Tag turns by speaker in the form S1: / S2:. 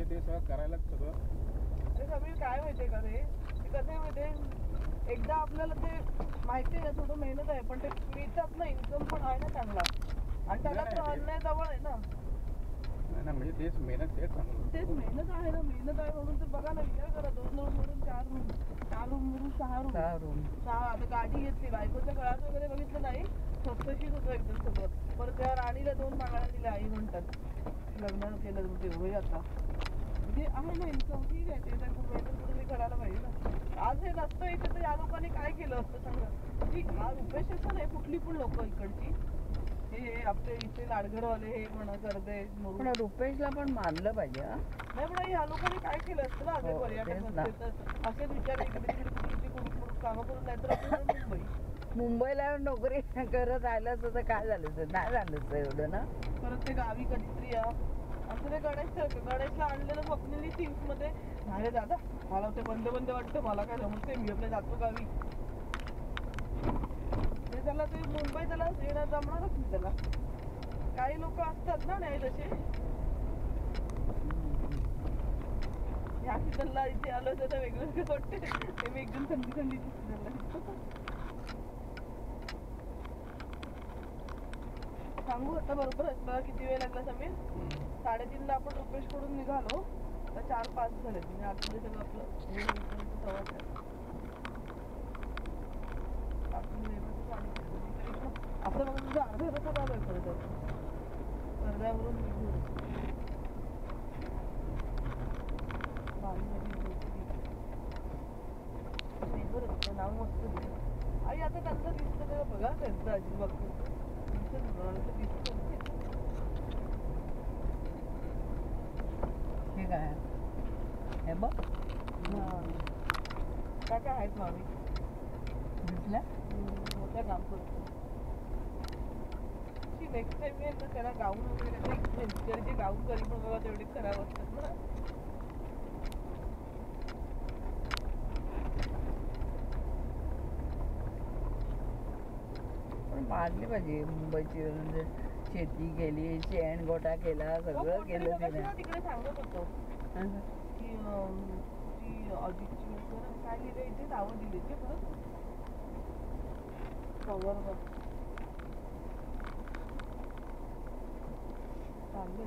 S1: म्हणजे ते सगळं करायला सगळं
S2: ते सगळी काय माहितीये का ते कसं आहे माहितीये एकदा आपल्याला ते माहिती आहे ना थोडं मेहनत आहे पण ते मिळतात ना इन्कम पण आहे ना चांगला आणि त्याला तो अन्याय जवळ आहे ना
S1: ना म्हणजे तेच मेहनत
S2: तेच मेहनत आहे ना मेहनत आहे म्हणून तर बघा ना विचार करा 2 रूम म्हणून 4 रूम मिळून 6 रूम आता गाडी घेतली बायकोच्या काळात वगैरे बघितलं नाही स्वस्तशीच होतं एकदम सगळं परत त्या राणीला 2 मागायला दिल्या आई म्हणतात लग्न केलं तेव्हा आता म्हणजे आहे ना इन्कम ठीक आहे ते तर खूप मेहनत तुम्ही करायला पाहिजे ना आज हे नसतं इथे तर या लोकांनी काय केलं असतं सांगा की हा रुपेश असं नाही कुठली पण लोक इकडची हे आपले इथे लाडघरवाले हे म्हणा करते पण रुपेशला पण मानलं पाहिजे नाही पण ह्या लोकांनी काय केलं असतं ना असे पर्यटक नसते तर असेच विचार इकडे तिकडे कामं करून नाही तर आपण मुंबईला नोकरी करत राहिलं असतं तर काय झालं असतं नाही झालं असतं एवढं ना परत ते गावी कधीतरी या असं ते गणेशला आणलेलं स्वप्नेली सिंग मध्ये अरे दादा मला ते बंद वाटतं मला काय जमते मी आपल्या जातो गावी त्याला ते मुंबई त्याला येणं जमणारच नाही त्याला काही लोक असतात ना नाही तसे या सीझनला इथे आलो तर वेगळं वाटते ते मी एकदम थंडी सांगू आता बरोबर असतं किती वेळ लागला समीर 3:30ला आपण रुपेश कडून निघालो तर 4-5 झाले म्हणजे आतमध्ये सगळं आपलं आपलं मग तुझं अर्ध्या तासात आलोय खरं तर अर्ध्यावरून निघून बरं नाव मस्त दिलं आई आता त्यांचं दिसतं तेव्हा बघा त्यांचं अजिबात दिसत हे काय हे बघ काय आहेत मामी दिसल्या मोठ्या काम करतो नेक्स्ट टाइम मी एकदा त्याला गाऊन वगैरे गाऊन करी पण बाबा तेवढे खराब असतात ना पण मारली पाहिजे मुंबईची म्हणजे शेती केली शेण गोटा केला सगळं केलं तिकडे सांगत होतो की ती अजितची काय लिहिलं इथे नावं दिली ते परत कवर चालू